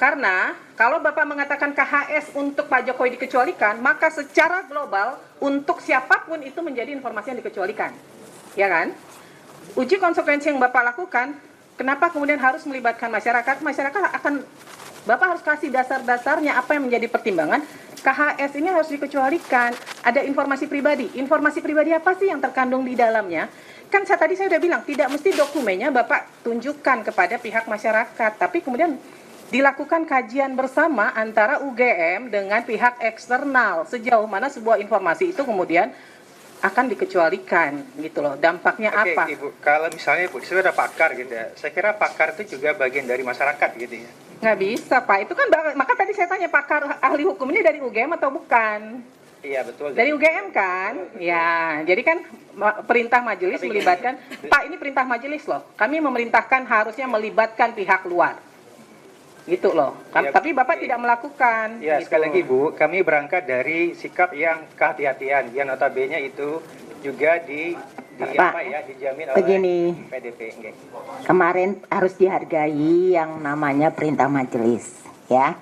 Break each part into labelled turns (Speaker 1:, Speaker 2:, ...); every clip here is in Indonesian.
Speaker 1: Karena kalau Bapak mengatakan KHS untuk Pak Jokowi dikecualikan, maka secara global untuk siapapun itu menjadi informasi yang dikecualikan. Ya kan? Uji konsekuensi yang Bapak lakukan, kenapa kemudian harus melibatkan masyarakat? Masyarakat akan, Bapak harus kasih dasar-dasarnya apa yang menjadi pertimbangan. KHS ini harus dikecualikan. Ada informasi pribadi. Informasi pribadi apa sih yang terkandung di dalamnya? Kan tadi saya sudah bilang, tidak mesti dokumennya Bapak tunjukkan kepada pihak masyarakat. Tapi kemudian dilakukan kajian bersama antara UGM dengan pihak eksternal. Sejauh mana sebuah informasi itu kemudian akan dikecualikan gitu loh. Dampaknya apa?
Speaker 2: Ibu, kalau misalnya Ibu, saya ada pakar gitu ya. Saya kira pakar itu juga bagian dari masyarakat gitu ya.
Speaker 1: Nggak bisa Pak, itu kan maka tadi saya tanya pakar ahli hukum ini dari UGM atau bukan?
Speaker 2: Iya betul.
Speaker 1: Dari UGM kan? Ya, jadi kan perintah majelis melibatkan, Pak ini perintah majelis loh. Kami memerintahkan harusnya melibatkan pihak luar. Gitu loh. Ya, tapi Bapak tidak melakukan.
Speaker 2: Ya,
Speaker 1: gitu.
Speaker 2: Sekali lagi Bu, kami berangkat dari sikap yang kehati-hatian yang notabene itu juga dijamin oleh
Speaker 3: begini,
Speaker 2: PDP.
Speaker 3: kemarin harus dihargai yang namanya perintah majelis, ya.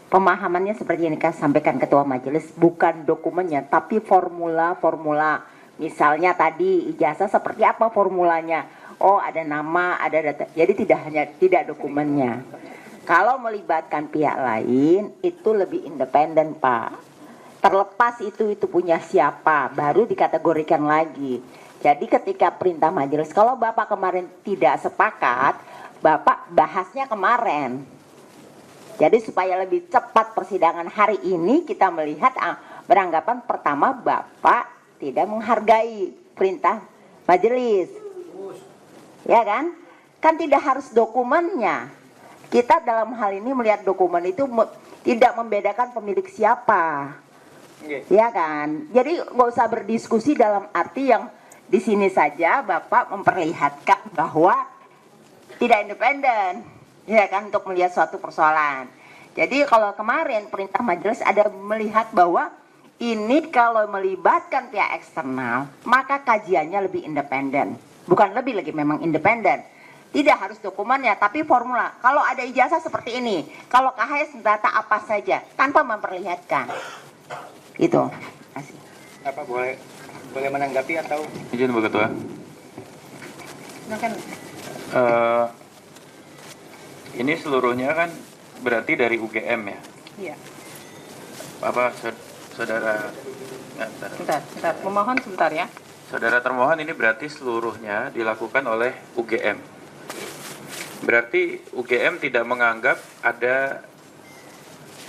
Speaker 3: Pemahamannya seperti yang sampaikan Ketua Majelis, bukan dokumennya, tapi formula-formula. Misalnya tadi ijazah seperti apa formulanya? Oh, ada nama, ada data. Jadi tidak dokumennya. Kalau melibatkan pihak lain, itu lebih independen, Pak. Terlepas itu punya siapa, baru dikategorikan lagi. Jadi ketika perintah majelis, kalau Bapak kemarin tidak sepakat, Bapak bahasnya kemarin. Jadi supaya lebih cepat persidangan hari ini, kita melihat beranggapan pertama Bapak tidak menghargai perintah majelis. Ya kan? Kan tidak harus dokumennya. Kita dalam hal ini melihat dokumen itu tidak membedakan pemilik siapa. Ya kan? Jadi nggak usah berdiskusi dalam arti yang di sini saja Bapak memperlihatkan bahwa tidak independen, ya kan, untuk melihat suatu persoalan. Jadi kalau kemarin perintah majelis ada melihat bahwa ini kalau melibatkan pihak eksternal, maka kajiannya lebih independen. Bukan lebih lagi, memang independen. Tidak harus dokumennya, tapi formula. Kalau ada ijazah seperti ini, kalau KHS data apa saja, tanpa memperlihatkan. Itu. Kasih.
Speaker 2: Apa boleh menanggapi atau?
Speaker 4: Izin Bu Ketua. Ini seluruhnya kan berarti dari UGM ya?
Speaker 1: Iya.
Speaker 4: Apa saudara?
Speaker 1: Sebentar. Memohon sebentar ya.
Speaker 4: Saudara termohon, ini berarti seluruhnya dilakukan oleh UGM. Berarti UGM tidak menganggap ada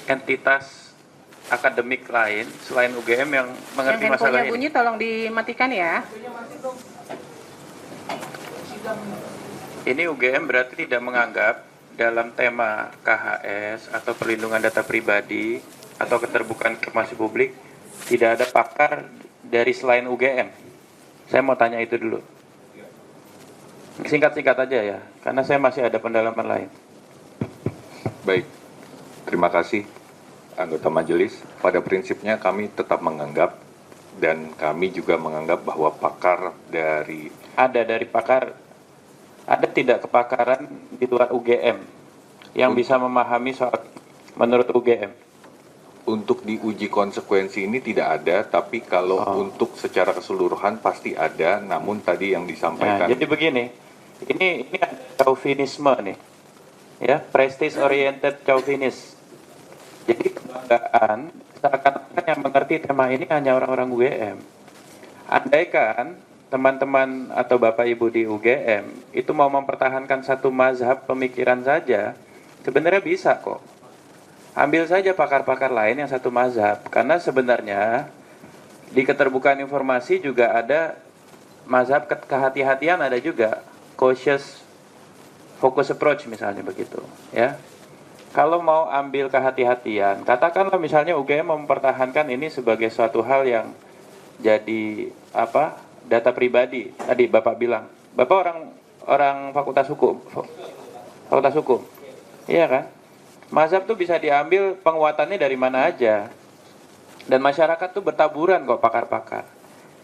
Speaker 4: entitas akademik lain selain UGM yang mengerti
Speaker 1: yang
Speaker 4: masalah
Speaker 1: ini. Bunyi tolong dimatikan ya.
Speaker 4: Ini UGM berarti tidak menganggap dalam tema KHS atau perlindungan data pribadi atau keterbukaan informasi publik tidak ada pakar dari selain UGM. Saya mau tanya itu dulu. Singkat-singkat aja ya, karena saya masih ada pendalaman lain.
Speaker 5: Baik, terima kasih anggota majelis. Pada prinsipnya kami tetap menganggap dan kami juga menganggap bahwa pakar dari
Speaker 4: pakar, ada tidak kepakaran di luar UGM yang bisa memahami soal menurut UGM?
Speaker 5: Untuk diuji konsekuensi ini tidak ada, tapi kalau untuk secara keseluruhan pasti ada, namun tadi yang disampaikan.
Speaker 4: Nah, jadi begini, ini ada chauvinisme nih, ya, prestige oriented chauvinis. Jadi kebanggaan seakan-akan yang mengerti tema ini hanya orang-orang UGM. Andaikan teman-teman atau Bapak Ibu di UGM itu mau mempertahankan satu mazhab pemikiran saja, sebenarnya bisa kok. Ambil saja pakar-pakar lain yang satu mazhab, karena sebenarnya di keterbukaan informasi juga ada mazhab kehati-hatian, ada juga cautious focus approach misalnya begitu, ya. Kalau mau ambil kehati-hatian, katakanlah misalnya UGM mempertahankan ini sebagai suatu hal yang jadi data pribadi. Tadi Bapak bilang, Bapak orang fakultas hukum, iya kan? Mazhab tuh bisa diambil penguatannya dari mana aja. Dan masyarakat tuh bertaburan kok pakar-pakar.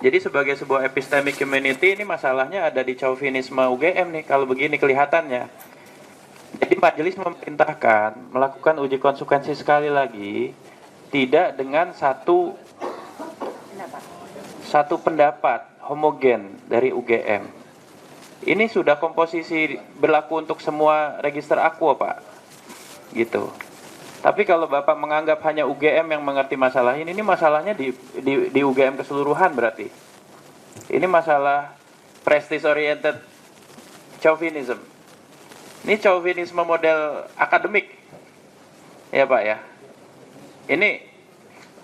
Speaker 4: Jadi sebagai sebuah epistemic community, ini masalahnya ada di chauvinisme UGM nih, kalau begini kelihatannya. Jadi majelis memerintahkan melakukan uji konsekuensi sekali lagi, tidak dengan satu pendapat homogen dari UGM. Ini sudah komposisi berlaku untuk semua register aqua, Pak. Gitu. Tapi kalau Bapak menganggap hanya UGM yang mengerti masalah ini masalahnya di UGM keseluruhan berarti. Ini masalah prestige oriented chauvinism. Ini chauvinisme model akademik. Ya Pak ya. Ini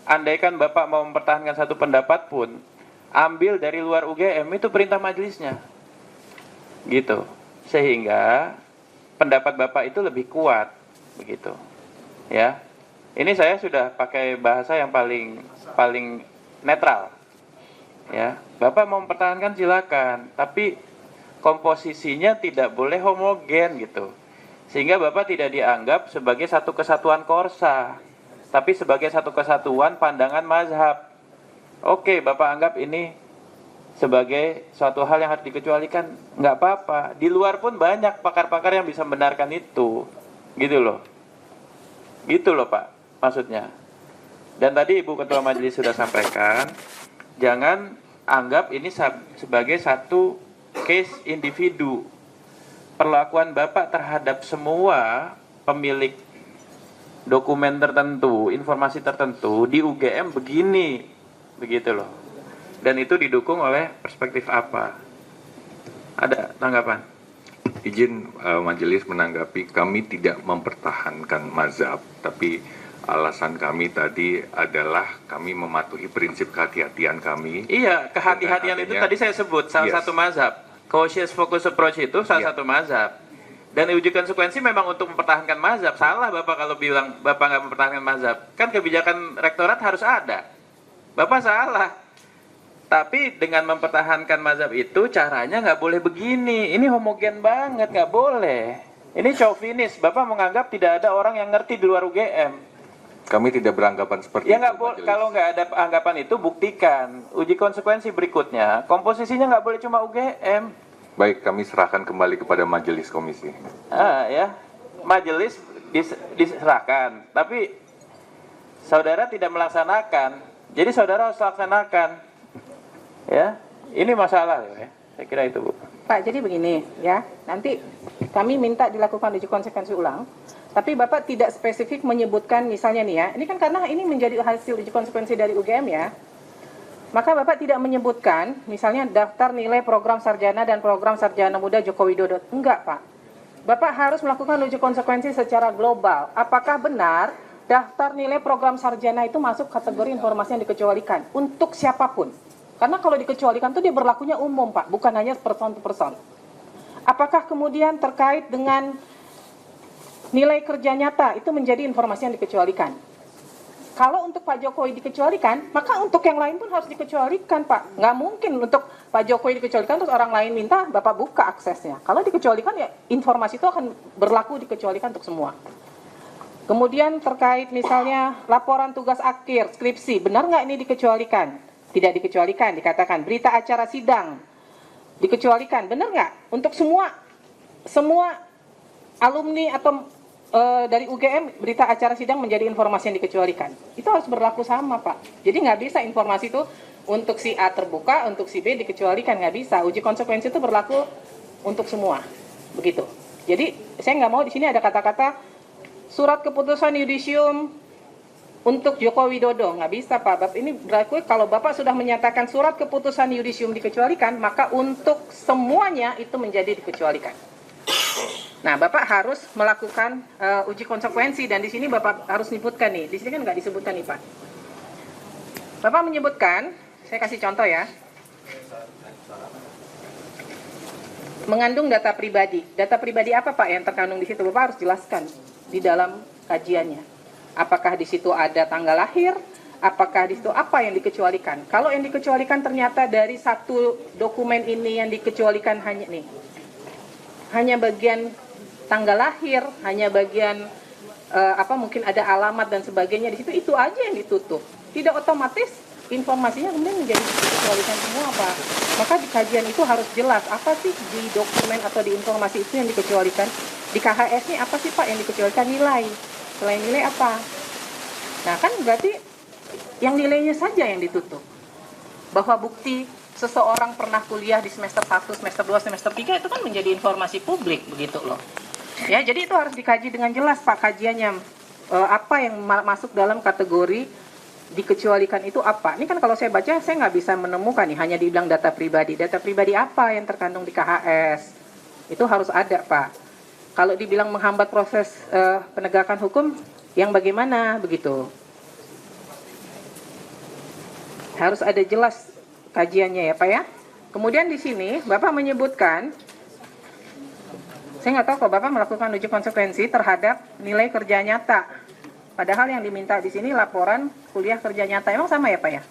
Speaker 4: andaikan Bapak mau mempertahankan satu pendapat pun, ambil dari luar UGM, itu perintah majelisnya. Gitu. Sehingga pendapat Bapak itu lebih kuat. Begitu. Ya. Ini saya sudah pakai bahasa yang paling netral. Ya. Bapak mau mempertahankan silakan, tapi komposisinya tidak boleh homogen gitu. Sehingga Bapak tidak dianggap sebagai satu kesatuan korsa, tapi sebagai satu kesatuan pandangan mazhab. Oke, Bapak anggap ini sebagai suatu hal yang harus dikecualikan, nggak apa-apa. Di luar pun banyak pakar-pakar yang bisa membenarkan itu. Gitu loh. Gitu loh Pak, maksudnya. Dan tadi Ibu Ketua Majelis sudah sampaikan, jangan anggap ini sebagai satu case individu. Perlakuan Bapak terhadap semua pemilik dokumen tertentu, informasi tertentu di UGM begini, begitu loh. Dan itu didukung oleh perspektif apa? Ada tanggapan?
Speaker 5: Izin majelis menanggapi, kami tidak mempertahankan mazhab, tapi alasan kami tadi adalah kami mematuhi prinsip kehati-hatian kami.
Speaker 4: Iya, kehati-hatian itu tadi saya sebut salah satu mazhab. Cautious focus approach itu salah satu mazhab. Dan uji konsekuensi memang untuk mempertahankan mazhab. Salah Bapak kalau bilang Bapak nggak mempertahankan mazhab. Kan kebijakan rektorat harus ada. Bapak salah. Tapi dengan mempertahankan mazhab itu caranya nggak boleh begini. Ini homogen banget, nggak boleh. Ini chauvinis. Bapak menganggap tidak ada orang yang ngerti di luar UGM.
Speaker 5: Kami tidak beranggapan seperti
Speaker 4: Ya
Speaker 5: itu.
Speaker 4: nggak boleh. Kalau nggak ada anggapan itu, buktikan. Uji konsekuensi berikutnya, komposisinya nggak boleh cuma UGM.
Speaker 5: Baik, kami serahkan kembali kepada majelis komisi.
Speaker 4: Ya, majelis diserahkan, tapi saudara tidak melaksanakan. Jadi saudara harus laksanakan. Ya, ini masalah ya. Saya kira itu Bu.
Speaker 1: Pak, jadi begini ya, nanti kami minta dilakukan uji konsekuensi ulang, tapi Bapak tidak spesifik menyebutkan misalnya nih ya, ini kan karena ini menjadi hasil uji konsekuensi dari UGM ya, maka Bapak tidak menyebutkan misalnya daftar nilai program sarjana dan program sarjana muda Joko Widodo. Enggak Pak, Bapak harus melakukan uji konsekuensi secara global. Apakah benar daftar nilai program sarjana itu masuk kategori informasi yang dikecualikan untuk siapapun? Karena kalau dikecualikan itu dia berlakunya umum Pak, bukan hanya person to person. Apakah kemudian terkait dengan nilai kerja nyata itu menjadi informasi yang dikecualikan? Kalau untuk Pak Jokowi dikecualikan, maka untuk yang lain pun harus dikecualikan Pak. Nggak mungkin untuk Pak Jokowi dikecualikan terus orang lain minta Bapak buka aksesnya. Kalau dikecualikan ya informasi itu akan berlaku dikecualikan untuk semua. Kemudian terkait misalnya laporan tugas akhir, skripsi, benar nggak ini dikecualikan? Tidak dikecualikan, dikatakan berita acara sidang dikecualikan, benar nggak? Untuk semua alumni atau dari UGM berita acara sidang menjadi informasi yang dikecualikan. Itu harus berlaku sama Pak. Jadi nggak bisa informasi itu untuk si A terbuka, untuk si B dikecualikan, nggak bisa. Uji konsekuensi itu berlaku untuk semua, begitu. Jadi saya nggak mau di sini ada kata-kata surat keputusan yudisium untuk Joko Widodo, nggak bisa Pak. Bapak ini berlaku kalau Bapak sudah menyatakan surat keputusan yudisium dikecualikan, maka untuk semuanya itu menjadi dikecualikan. Nah, Bapak harus melakukan uji konsekuensi dan di sini Bapak harus menyebutkan nih. Di sini kan nggak disebutkan nih Pak. Bapak menyebutkan, saya kasih contoh ya. Mengandung data pribadi. Data pribadi apa Pak yang terkandung di situ? Bapak harus jelaskan di dalam kajiannya. Apakah di situ ada tanggal lahir? Apakah di situ apa yang dikecualikan? Kalau yang dikecualikan ternyata dari satu dokumen ini yang dikecualikan hanya bagian tanggal lahir, hanya bagian mungkin ada alamat dan sebagainya di situ, itu aja yang ditutup. Tidak otomatis informasinya kemudian menjadi dikecualikan semua Pak. Maka di kajian itu harus jelas apa sih di dokumen atau di informasi itu yang dikecualikan. Di KHS ini apa sih Pak yang dikecualikan? Nilai. Selain nilai apa? Nah kan berarti yang nilainya saja yang ditutup. Bahwa bukti seseorang pernah kuliah di semester 1, semester 2, semester 3 itu kan menjadi informasi publik begitu loh. Ya, jadi itu harus dikaji dengan jelas Pak kajiannya. Apa yang masuk dalam kategori dikecualikan itu apa? Ini kan kalau saya baca saya nggak bisa menemukan nih, hanya dibilang data pribadi. Data pribadi apa yang terkandung di KHS? Itu harus ada Pak. Kalau dibilang menghambat proses penegakan hukum, yang bagaimana begitu? Harus ada jelas kajiannya ya Pak ya. Kemudian di sini Bapak menyebutkan, saya nggak tahu kalau Bapak melakukan uji konsekuensi terhadap nilai kerja nyata. Padahal yang diminta di sini laporan kuliah kerja nyata. Emang sama ya Pak ya?